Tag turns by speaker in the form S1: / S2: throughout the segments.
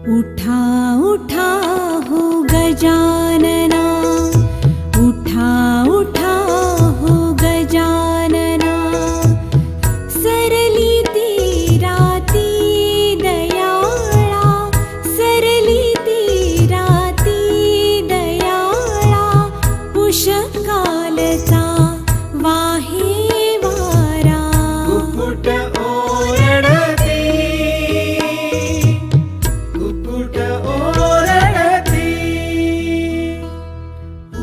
S1: उठा उठा हो गजानना, उठा उठा हो गजानना, सरली ती राती दयाळा, सरली ती राती दयाळा, पुष्कळचा वाहे वारा,
S2: कुकुट ओरडती, कुकुट ओरडती,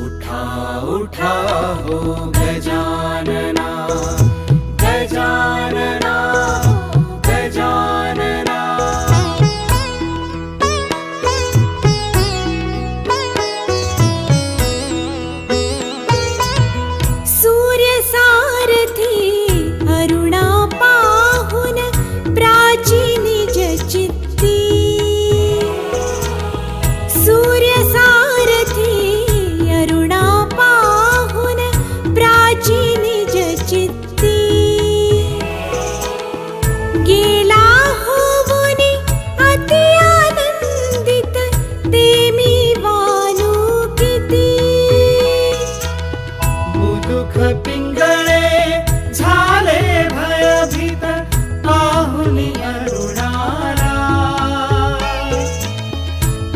S2: उठा उठा हो गजानना, गजानना, गजानना.
S1: सूर्य सारथी अरुणा पाहुन प्राची निज चित्ती, सूर्य सारथी अरुणा पाहुन प्राची निज चित्ती, गेला होऊनी अति आनंदित ते मी वानू किती,
S2: मुदुख पिंगळे झाले भयभीत पाहुनी अरुणाला,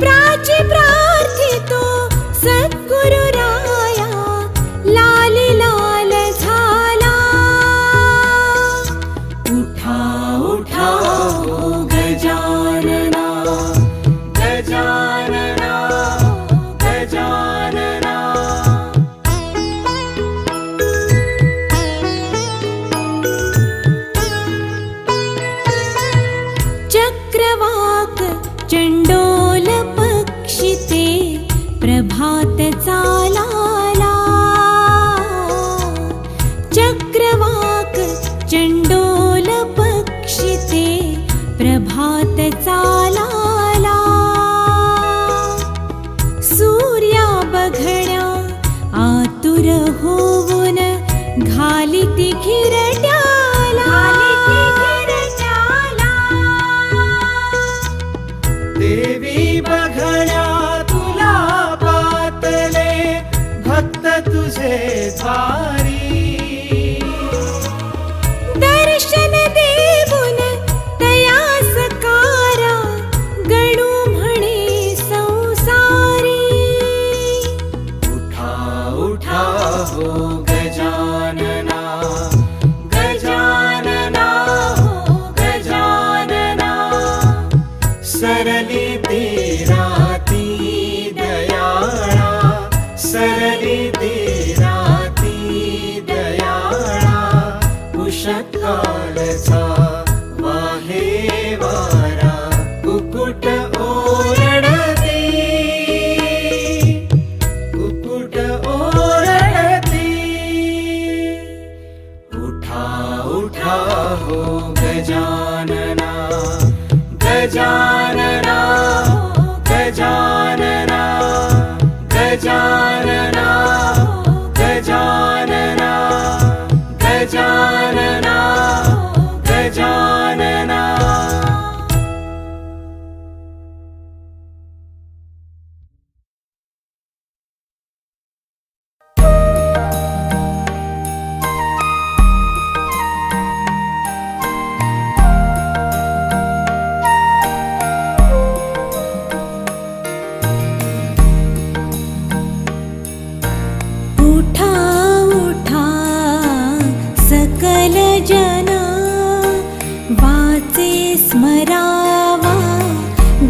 S1: प्राची प्रार्थितो सद्गुरु राया, लाल लाल झाला, उठा उठा हो गजानना,
S2: गजानना, गजानना.
S1: चक्रवाक चंडोल पक्षिते प्रभात चालाला, चक्रवाक चंडोल पक्षिते प्रभात चालाला, सूर्या बघण्या आतुर होऊन घालिती घिरट्याला,
S2: देवी बघण्या तुला पातले भक्त तुझे द्वारी,
S1: दर्शन देऊन तयासकारा गणू म्हणे संसारी,
S2: उठा उठा हो गजानना, गजानना, गजानना, सरली ती राती दयाळा, सरली ती राती दयाळा, पुष्कळचा वाहे वारा, कुकुट ओरडती, कुकुट ओरडती, उठा उठा हो गजानना, गजानना, गजानना, गजानना, गजानना, गजानना, गजानना.
S1: उठा उठा सकल जना, वाचे स्मरावा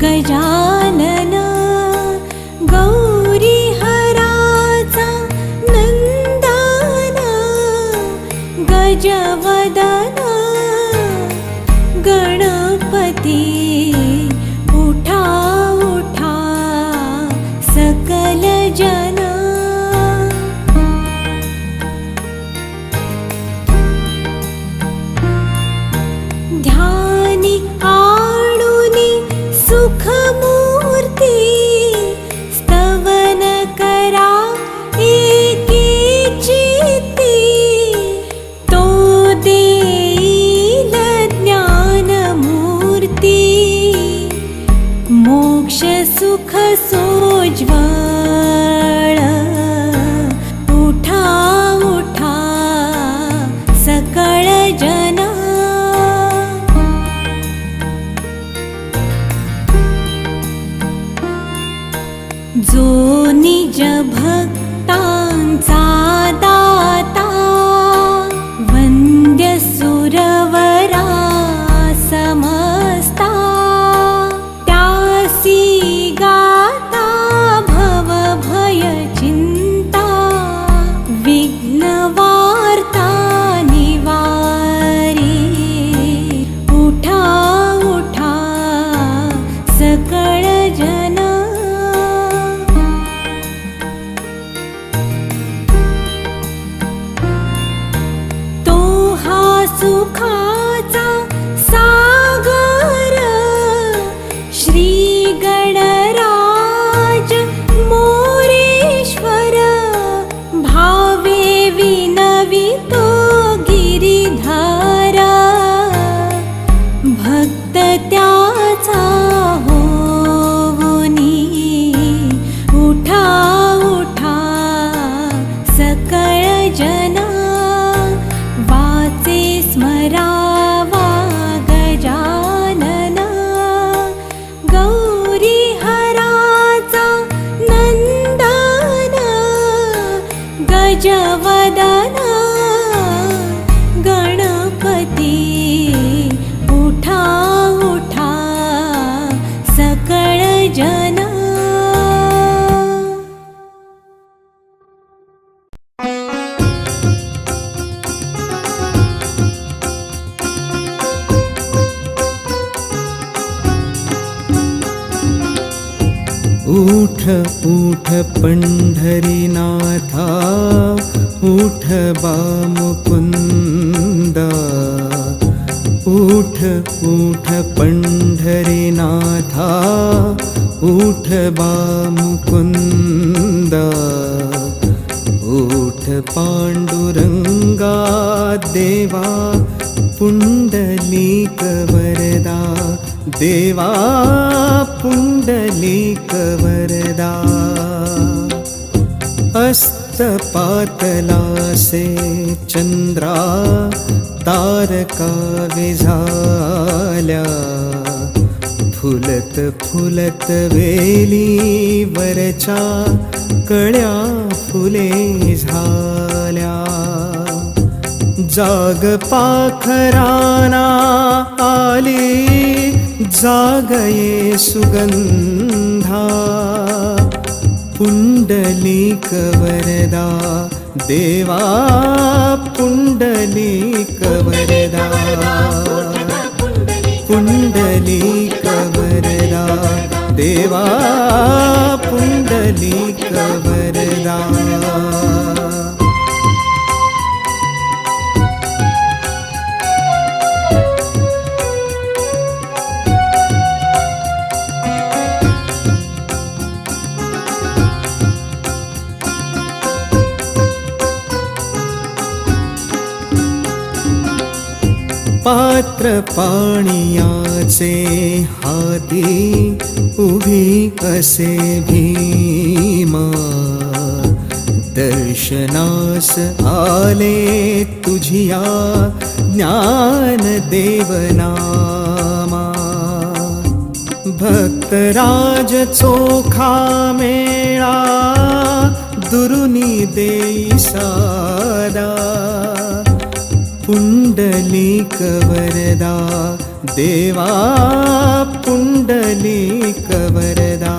S1: गजानना, गौरी हराचा नंदना, गजवदना गणपती, उठा उठा सकल जना, ध्यानी आणुनी सुखमूर्ती, स्तवन करा एकी चित्ती, तो देईल ज्ञानमूर्ती, सुखाचा सागर श्री गणराज मोरेश्वर भावे विनवितो गिरिधारा भक्त त्याचा होऊनी उठा उठा सकळ जना वाचे स्मरावा गजानना गौरी हराचा नंदन गजवदना गणपती उठा उठा सकळ जना
S2: उठ उठ पंढरीनाथा उठ बा मुकुंद उठ उठ पंढरीनाथा उठ बा मुकुंद उठ पांडुरंगा देवा पुंडलीक वरदा देवा पुंडलीक वरदा अस्तपातलासे चंद्रा तारका विझाल्या फुलत फुलत वेली वरच्या कळ्या फुले झाल्या जाग पाखराना आली जागये सुगंधा पुंडलीक वरदा देवा पुंडलीक वरदा पुंडलीक वरदा देवा पुंडलीक वरदा पात्र पाणियाचे हाती उभी असे भीमा दर्शनास आले तुझिया ज्ञान देवनामा भक्तराज चोखा मेळा दुरुनी देई सादा पुंडलीक वरदा देवा पुंडलीक वरदा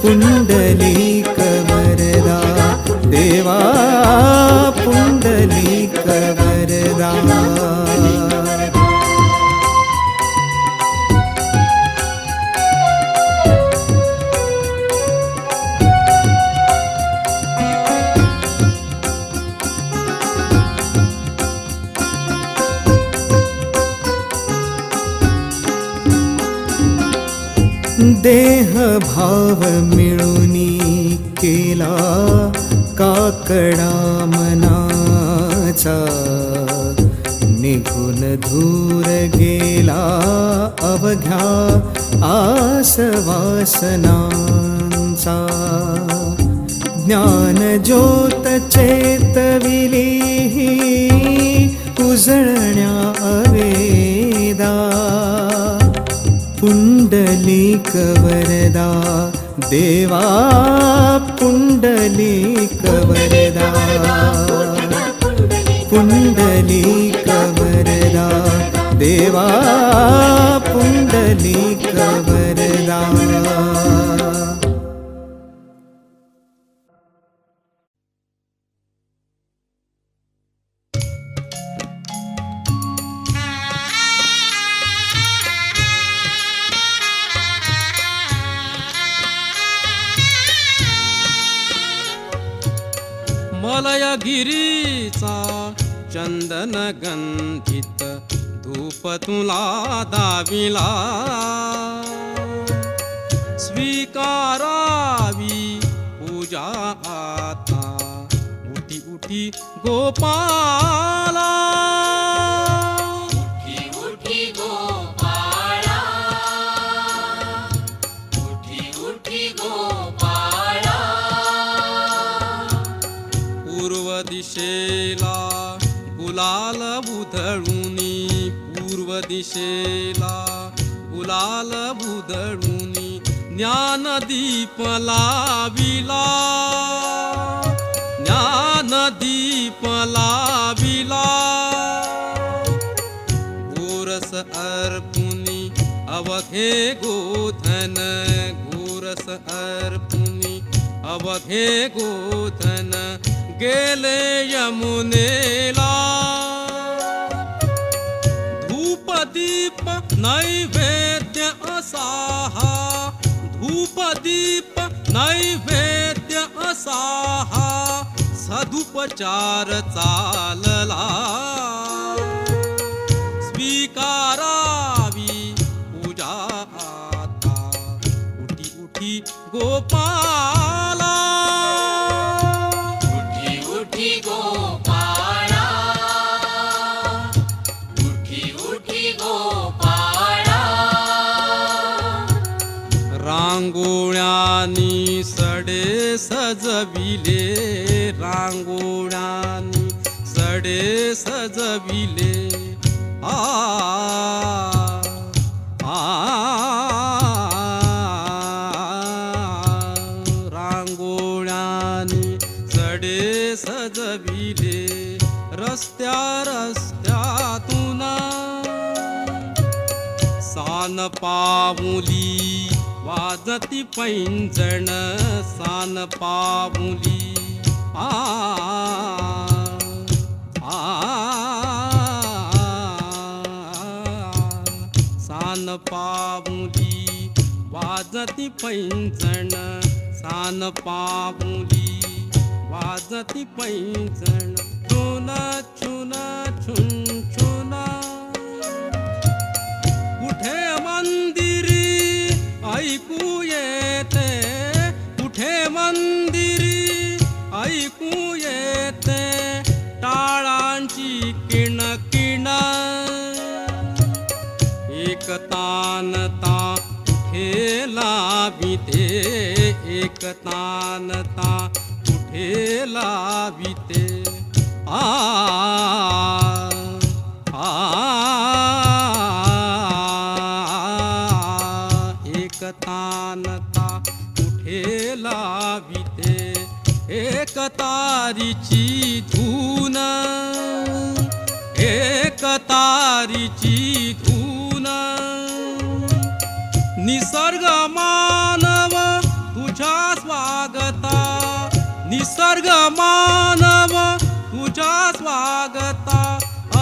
S2: पुंडलीक वरदा देवा पुंडलीक वरदा देह भाव मिळुनी केला काकडा मनाचा निघून धूर गेला अवघ्या आसवासनांचा ज्ञान ज्योत चेतविली उजळण्या अवेदा पुंडलीक वरदा देवा पुंडलीक वरदा पुंडलीक वरदा देवा पुंडलीक वरदा
S3: मलयगिरीचा चंदन गंधित धूप तुला दाविला स्वीकारावी पूजा आता उठी उठी गोपाला
S4: उठी उठी गोपाळा उठी उठी गोपाळा
S3: पूर्व दिशेला गुलाल उधळूनी पूर्व दिशेला गुलाल उधळूनी ज्ञानदीप लाविला ज्ञानदीप लाविला गोरस अर्पुनी अवघे गोधन गोरस अर्पुनी अवघे गोधन गेले यमुनेला धूपदीप नैवेद्य असाहा धूपदीप नैवेद्य असाहा सदुपचार चालला स्वीकारावी पूजा आता उठी उठी गोपाला
S4: उठी उठी गोपाळा उठी उठी गोपाळा
S3: रांगोळ्यानी सडे सजविले रांगोळ्यानी सडे सजविले आ रांगोळ्यानी सडे सजविले रस्त्या रस्त्यातून सान पाऊली वाजती पैंजण सान पाऊली आ सान पाऊली वाजती पैंजण सान पाऊली वाजती पैंजण छुन छुन छुन छुना कुठे मंदिरी ऐकू येते कुठे मंदिरी ऐकू येते टाळांची किणकिण एक तानता कुठे लाविते एक तानता कुठे लाविते आ एक तानता कुठे लाविते एक तारीची धून एक तारीची धून निसर्ग मानव तुझ्या स्वागता निसर्ग मानव तुझ्या स्वागता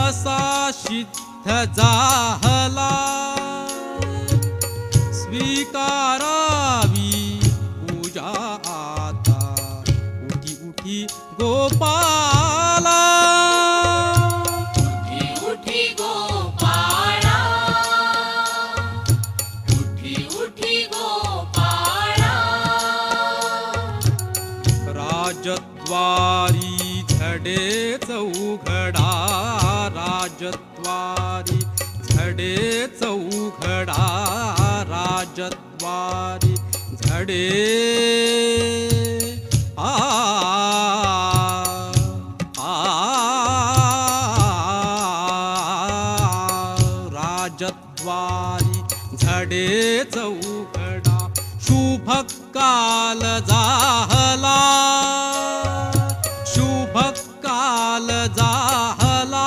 S3: असा सिद्ध जाहला स्वीकारावी पूजा आता उठी उठी गोपाला
S4: उठी उठी गोपाळा उठी उठी गोपाळा
S3: राजद्वारी झडे चौघडा राजद्वारी झडे चौघडा राजद्वारी झडे आ राजद्वारी झडे चौघडा शुभ काल जाहला शुभ काल जाहला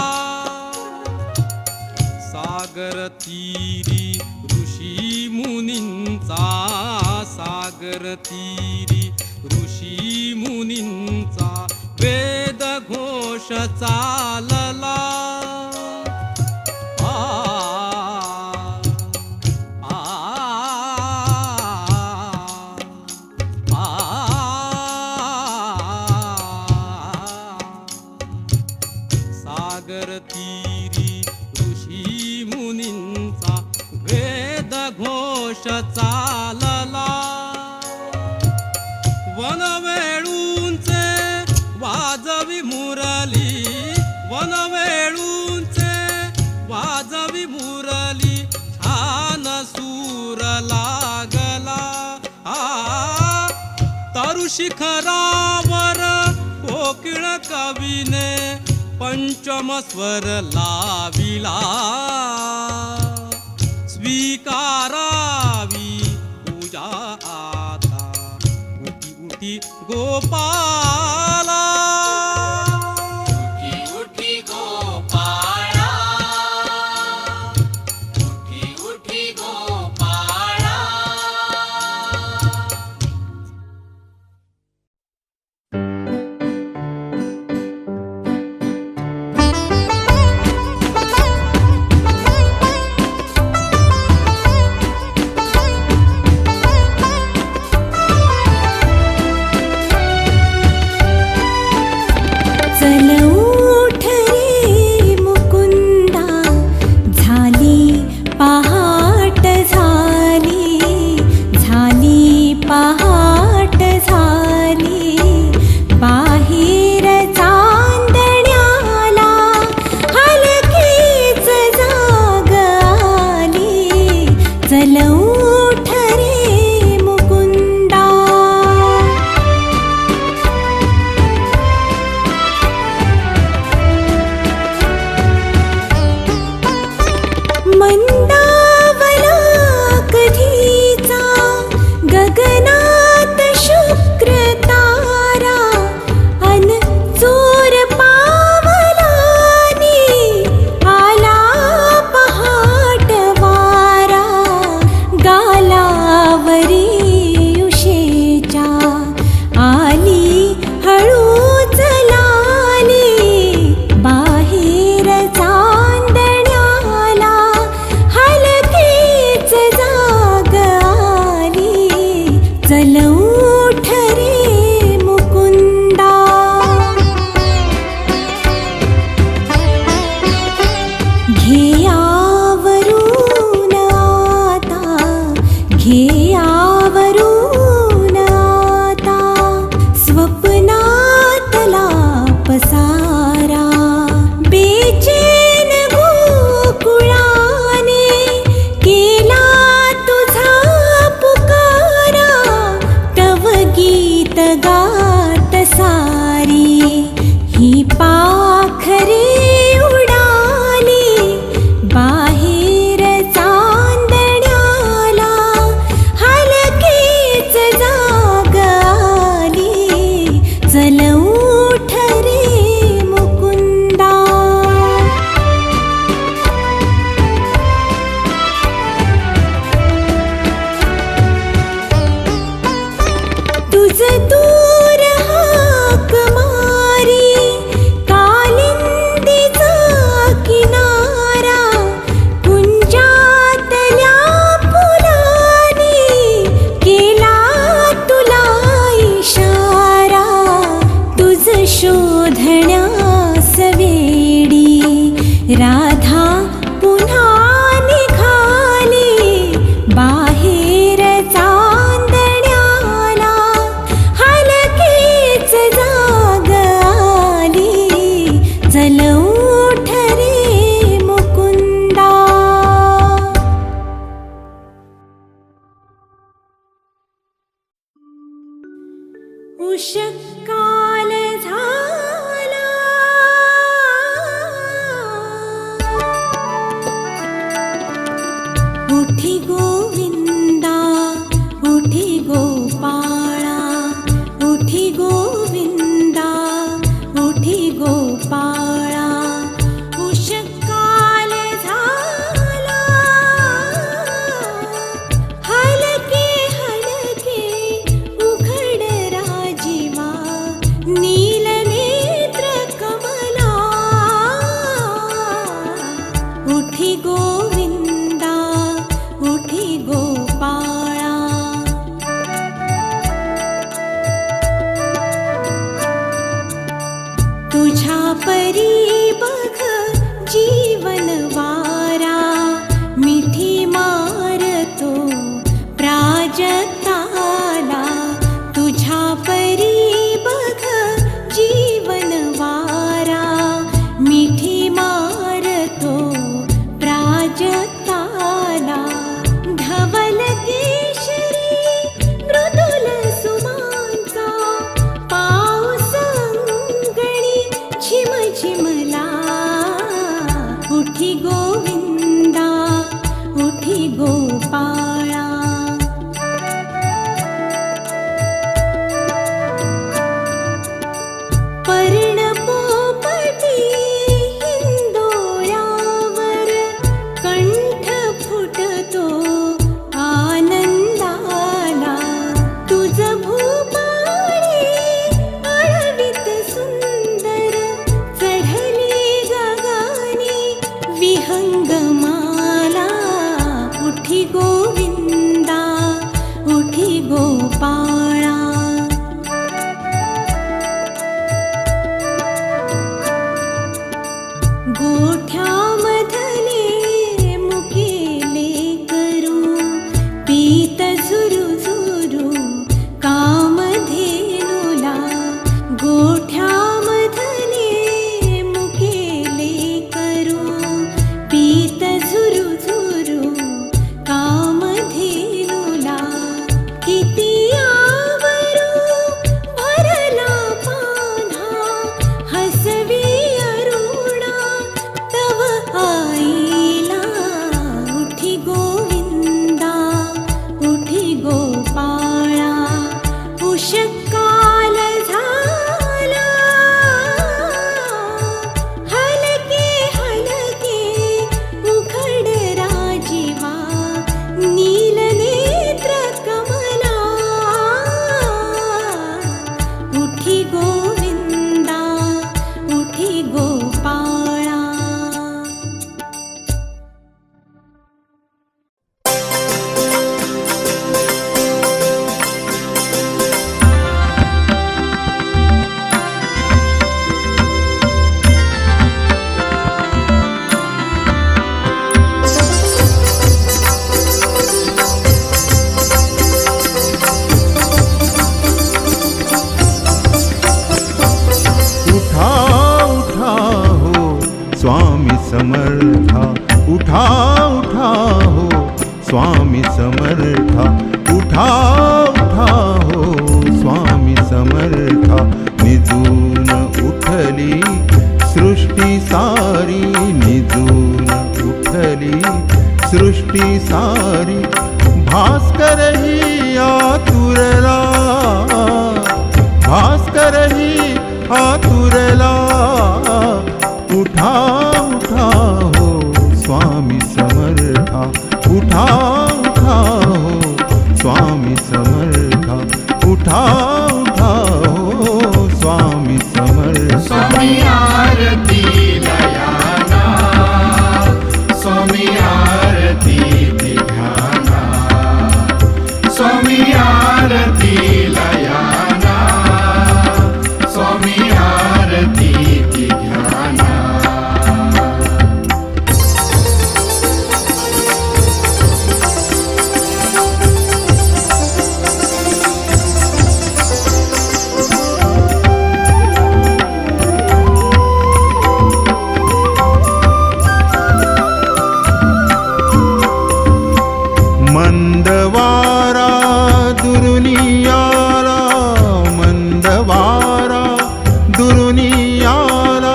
S3: सागर तीरी ऋषी मुनींचा सागर तीरी ऋषी मुनींचा वेद घोष चालला सागर तीरी ऋषी मुनींचा वेद घोष चालला. वनवेळूंचे वाजवी मुरली, वनवेळूंचे वाजवी मुरली, छान सूर लागला. तरु शिखरावर कोकिळ कवीने पंचम स्वर लाविला. स्वीकारावी पूजा आता उठी उठी गोपाला.
S4: उठी उठी गोपाळा, उठी उठी गोपाळा.
S1: चल उठ रे मुकुंदा, झाली पहाट झाली, झाली पहाट झाली. बाहेर चांदण्याला हलकीच जाग आली. चल उठ रे मुकुंदा. मंदावला कधीचा गगनात शुक्र तारा, अन चोर पावलानी आला पहाट वारा. गालावरी उशेच्या आली हळूच लाली. बाहेर चांदण्याला हलकीच जाग आली. चल उठ रे मुकुंदा. घे आवरून आता, घे आवरून आता, स्वप्नातला पसारा. बेचैन गोकुळाने केला तुझा पुकारा. तव गीत गात सारी ही पाखरे उडाली. बाहेर चांदण्याला हलकीच जाग आली. चल उठ रे मुकुंदा. तुझ दूर हाक मारी कालिंदीचा किनारा. कुंजातल्या फुलांनी केला तुला इशारा. तुझ शोधण्यास वेडी राधा पुन्हा निघाली. बाहेर चांदण्याला हलकीच जाग आली. चल उठ रे मुकुंदा. उषःकाल झाला, उठी गोविंदा, उठी गोपाळा. उठी गोविंदा, उठी गोपाळा. उषःकाल झाला, हलके हलके उघड राजीवा. नीलनेत्र कमला. उठी गोविंदा, उठी गो
S5: स्वामी समर्था उठा उठा हो स्वामी समर्था उठा उठा हो स्वामी समर्था निजून उठली सृष्टी सारी निजून उठली सृष्टी सारी भास्कर ही आतुरला भास्कर ही आतुरला उठा उठा हो स्वामी समर्था उठा उठा हो स्वामी समर्था उठा उठा हो स्वामी समर्था
S4: स्वामी आरती लयाना स्वामी आरती ध्याना स्वामी आरती लयाना स्वामी आरती ध्याना
S5: मंदवारा दुरुनियाला मंदवारा दुरुनियाला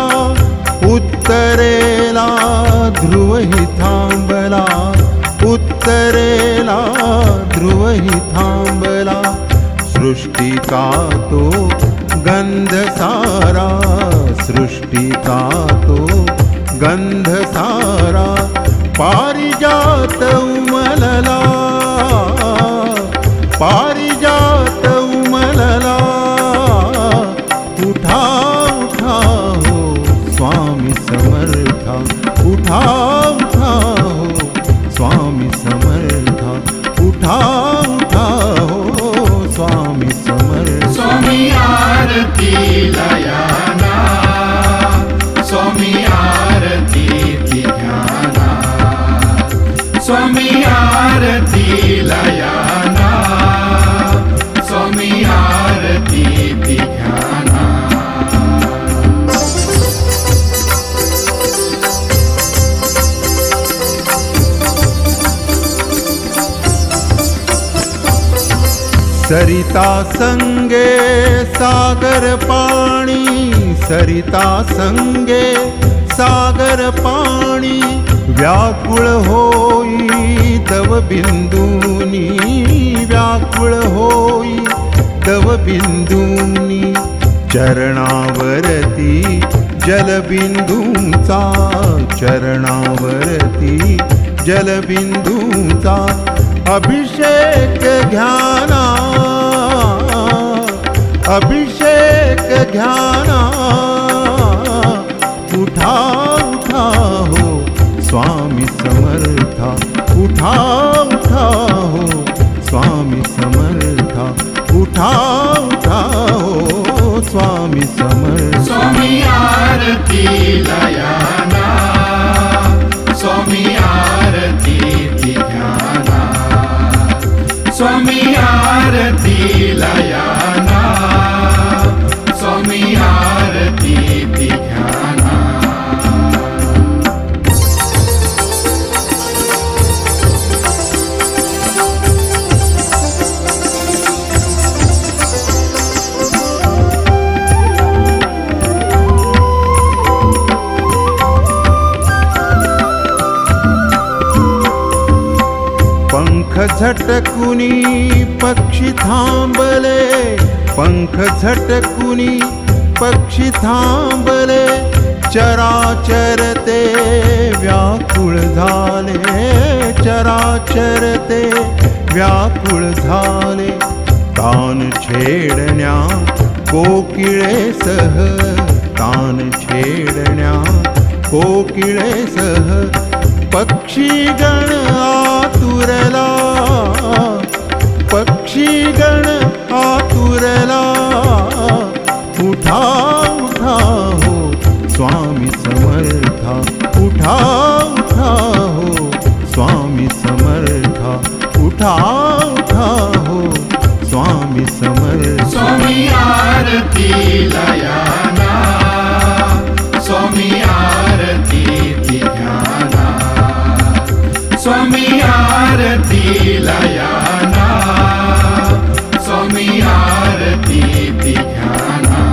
S5: उत्तरेला ध्रुवही थांबला उत्तरेला ध्रुवही थांबला सृष्टीचा तो गंध सारा सृष्टीचा तो गंध सारा पारिजात उमलला पारिजात उमलला उठा उठा हो स्वामी समर्था उठा उठा हो स्वामी समर्था उठा उठा हो स्वामी समर्था
S4: स्वामी आरती लयाना स्वामी आरती ध्याना स्वामी आरती लयाना स्वामी आरती ध्याना
S5: सरिता संगे सागर पाणी सरिता संगे सागर पाणी व्याकुळ होई तव बिंदूनी व्याकुळ होई तव बिंदूनी चरणावरती जलबिंदूंचा चरणावरती जलबिंदूंचा अभिषेक घ्याना अभिषेक घ्याना उठा उठा हो स्वामी समर्था उठा उठा हो स्वामी समर्था उठा उठा हो स्वामी समर्था
S4: स्वामी आरती लयाना स्वामी आरती ध्याना स्वामी आरती लयाना स्वामी आरती ध्याना
S5: पंख झटकुनी पक्षी थांबले पंख झटकुनी पक्षी थांबले चराचर ते व्याकुळ झाले चराचर ते व्याकुळ झाले तान छेडण्या कोकिळेसह तान छेडण्या कोकिळेसह पक्षीगण आतुरला पक्षीगण आतुरला उठा उठा हो स्वामी समर्था उठा उठा हो स्वामी समर्था उठा उठा हो स्वामी समर्था
S4: स्वामी आरती लयाना स्वामी आरती लयाना स्वामी आरती ती घ्याना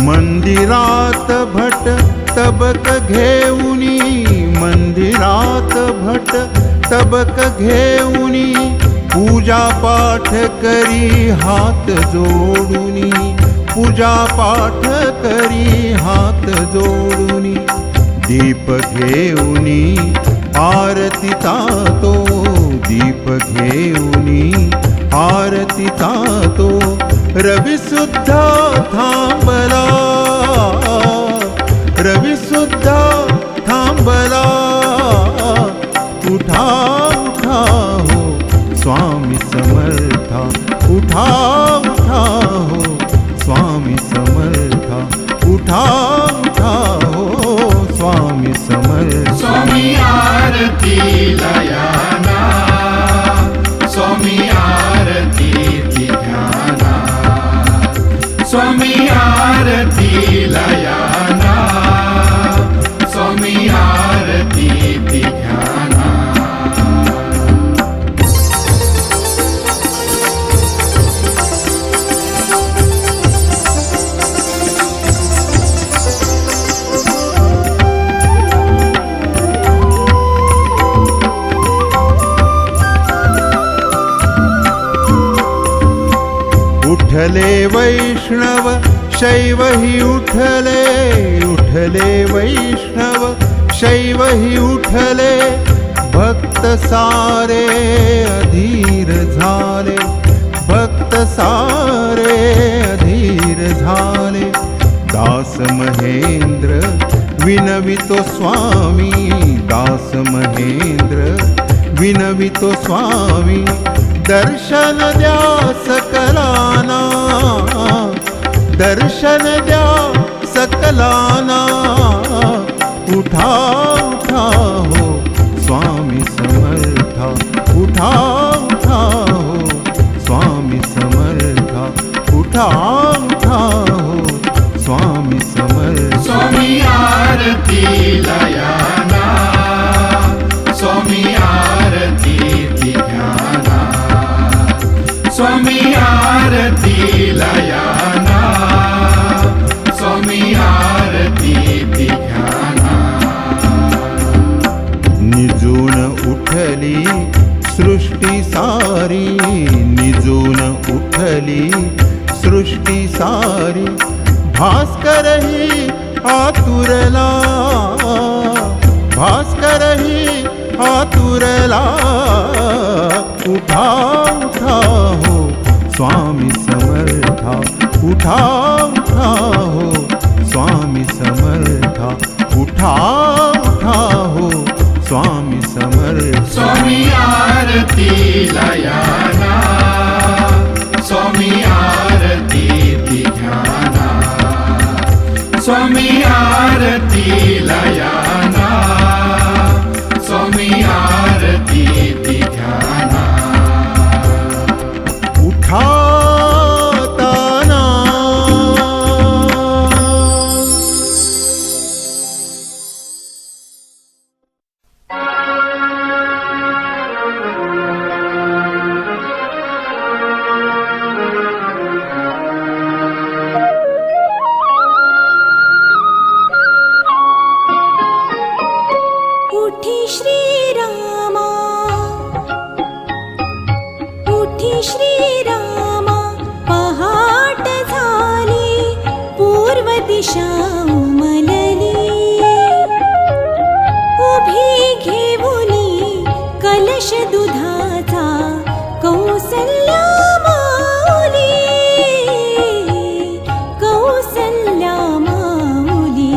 S5: मंदिरात भट तबक घेऊनी मंदिरात भट तबक घेऊनी पूजा पाठ करी हात जोडूनी पूजा पाठ करी हात जोडूनी दीप घेऊनी आरती तातो दीप घेऊनी आरती तातो रवि सुद्धा थांबला रवि सुद्धा थांबला उठा उठा हो स्वामी समर्था उठा उठा हो स्वामी समर्था उठा उठा हो स्वामी समर्था
S4: स्वामी आरती लयाना स्वामी आरती ती घ्याना स्वामी आरती लयाना स्वामी आरती ती घ्याना
S5: उठले वैष्णव शैव ही उठले उठले वैष्णव शैव ही उठले भक्त सारे अधीर झाले भक्त सारे अधीर झाले दास महेंद्र विनवितो स्वामी दास महेंद्र विनवितो स्वामी दर्शन द्या सकलाना दर्शन द्या सकलाना उठा उठा हो स्वामी समर्था उठा उठा हो स्वामी समर्था उठा उठा हो स्वामी समर्था
S4: स्वामी आरती लयाना स्वामी आरती ती घ्याना स्वामी आरती लयाना स्वामी आरती ती घ्याना
S5: निजून उठली सृष्टी सारी निजून उठली सृष्टी सारी भास्कर ही आतुरला भास्कर ही आतुरला उठा उठा हो स्वामी समर्था उठा उठा हो स्वामी समर्था उठा उठा हो स्वामी समर्था
S4: स्वामी आरती लयाना स्वामी आरती ती घ्याना स्वामी आरती लयाना स्वामी आरती ती घ्याना
S5: उठाताना
S1: उठी श्रीरामा उठी श्रीरामा पहाट झाली पूर्व दिशा उमलली उभी घेऊनी कलश दुधाचा कौसल्या माऊली कौसल्या माऊली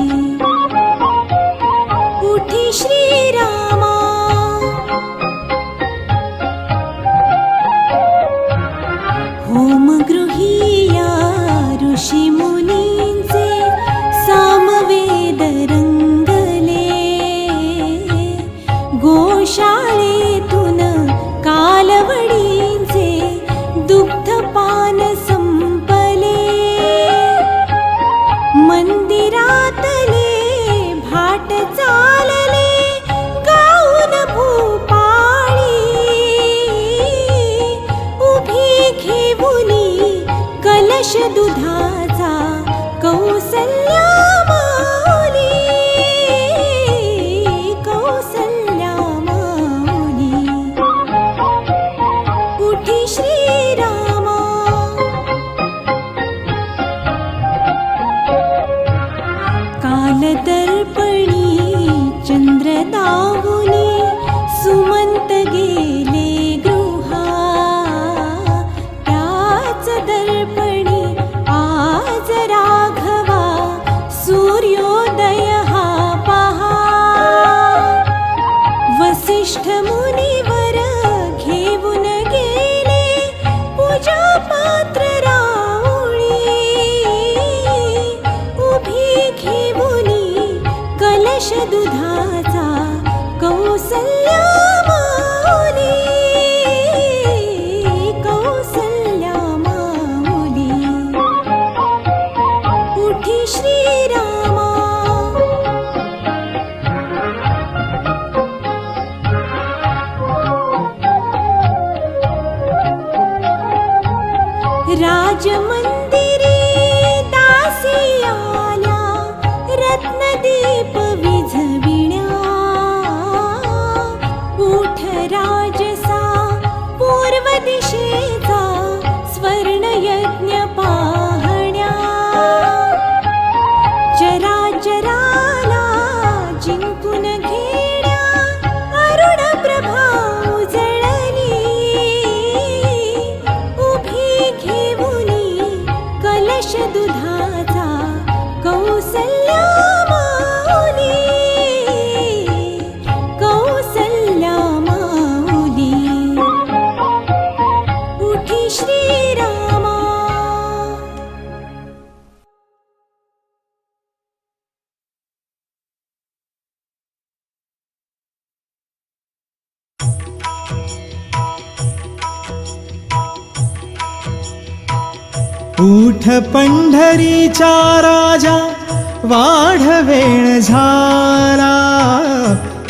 S1: उठी श्रीरामा होमगृहीया ऋषी मुनींचे सामवेद रंगले गोशाळेतून कालवडींचे दुग्धपान संपले कलश दुधाचा कौसल्या माऊली, कौसल्या माऊली. उठी श्रीरामा, कालदर्पणी चंद्र दावुनी सुमंत गेले गृहा. त्याच दर्पणी आज राघवा सूर्योदय हा पहा. वसिष्ठ मुनिवर घेऊन गेले पूजा पात्र राऊळी. उभी घेऊनी कलश दुधाचा कौसल्या माऊली, कौसल्या माऊली. उठी श्रीरामा, राजमंदिरी दासी आल्या रत्नदीप विझविण्या. उठ राजसा पूर्व दिशेचा स्वर्णयज्ञ पाहण्या. चराचराला जिंकून घेण्या अरुण प्रभा उजळली. उभी घेऊनी कलश दुधाचा कौसल्या माऊली, कौसल्या माऊली. उठी श्रीरामा,
S2: उठ पंढरीचा राजा वाढवेळ झाला.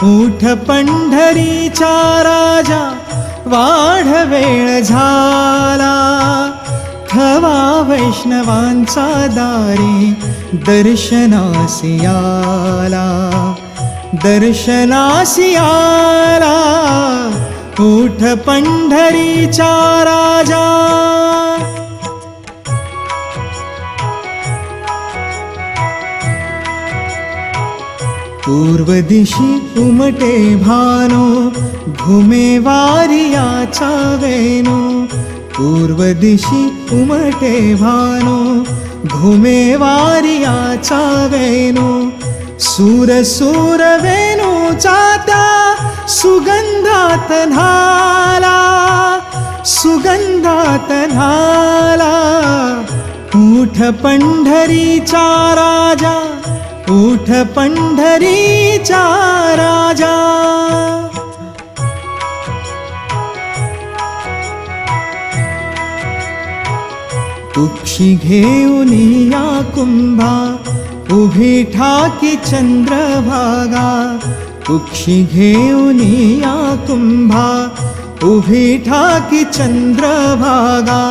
S2: उठ पंढरीचा राजा वाढवेळ झाला. थवा वैष्णवांचा दारी दर्शनासी आला, दर्शनासी आला. उठ पंढरीचा राजा. पूर्व दिशी उमटे भानो घुमे वारियाचा वेणू. पूर्व दिशी उमटे भानो घुमे वारियाचा वेणू. सूर सूर वेणूचा त्या सुगंधात न्हाला, सुगंधात न्हाला. उठ पंढरीचा राजा, उठ पंढरीचा राजा. तुक्षी घेऊन या कुंभा उभी ठाकी चंद्रभागा. तुक्षी घेऊन या कुंभा उभी ठाकी चंद्रभागा.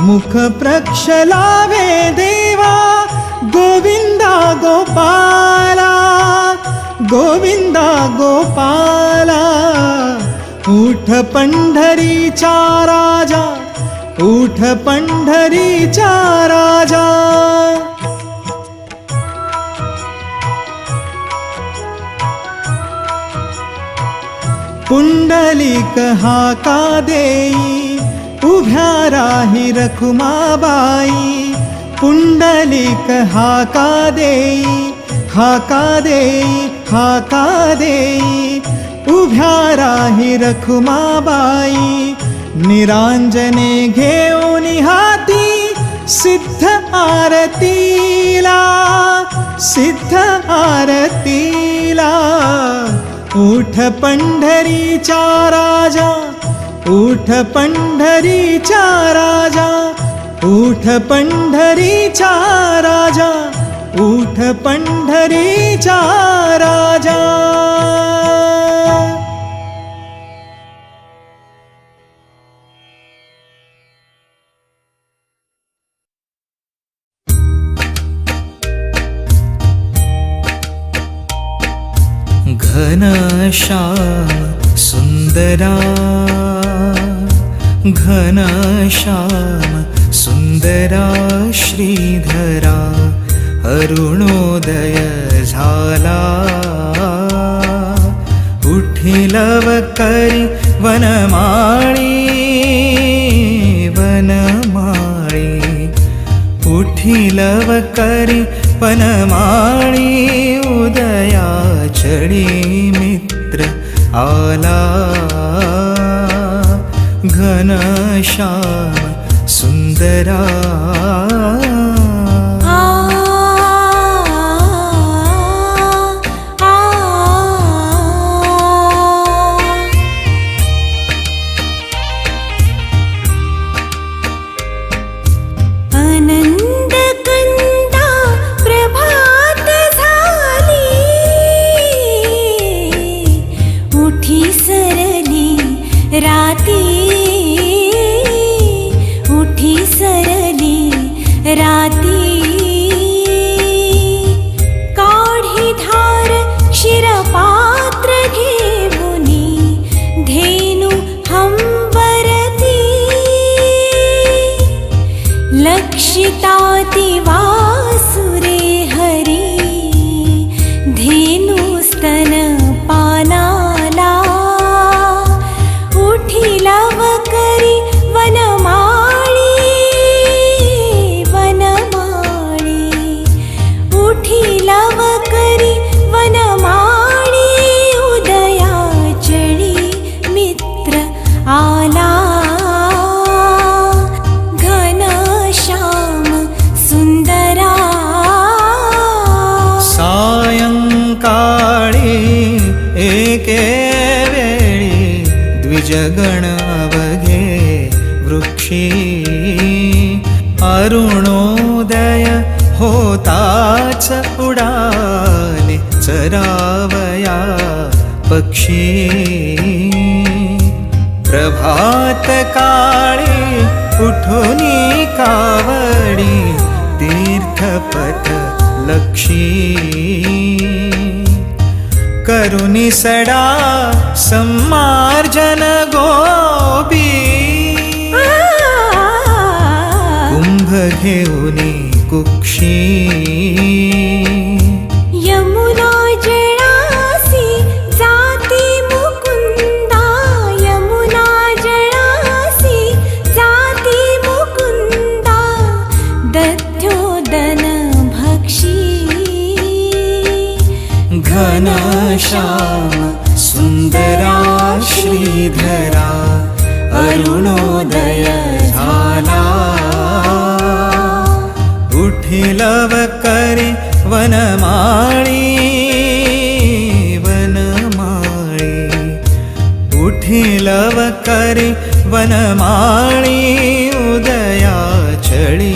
S2: मुख प्रक्षलावे देवा गोविंदा गोपाला, गोविंदा गोपाला. उठ पंढरीचा राजा, उठ पंढरीचा राजा. पुंडलिक हाका देई उभ्या राही रखुमाबाई. पुंडलिक हाका देई, हाका देई, हाका देई. उभ्या राही रखुमाबाई. निरांजने घेऊन हाती सिद्ध आरतीला, सिद्ध आरतीला. उठ पंढरीचा राजा, उठ पंढरीचा राजा. उठ पंढरीचा राजा, उठ पंढरीचा राजा.
S6: घनश्याम सुन्दरा घनश्याम सुन्दरा श्रीधरा अरुणोदय झाला उठिलव करी वनमाळी वनमाळी उठिलव करी वनमाळी उदया चढी मित्र आला घनश्याम सुन्दरा
S1: उठी सरली राती काढी धार क्षीरपात्र घेऊनी धेनु हंबरती लक्षिताति वासुरे हरी धेनु स्तन पानाला उठिलव करी वनमाळी वनमाळी उठिलव करी वनमाळी उदया चढी मित्र आला घनश्याम सुन्दरा
S6: सायंकाळी एके द्विजगण अवघे वृक्षी अरुणोदय होताच उडाले चरावया पक्षी प्रभात काळी उठुनी कावडी तीर्थपथ लक्षी करुणी सडा सम्मार्जन गोपी कुंभ घेऊनी कुक्षी
S1: यमुना जळासी जाती मुकुंदा यमुना जळासी जाती मुकुंदा दध्योदन भक्षी
S6: घनश्याम सुन्दरा श्रीधरा अरुणोदय झाला उठिलव करी वनमाळी वनमाळी उठिलव करी वनमाळी उदया चढी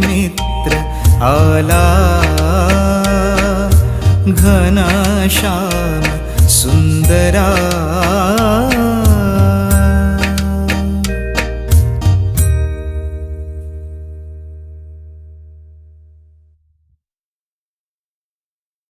S6: मित्र आला घनश्याम सुन्दरा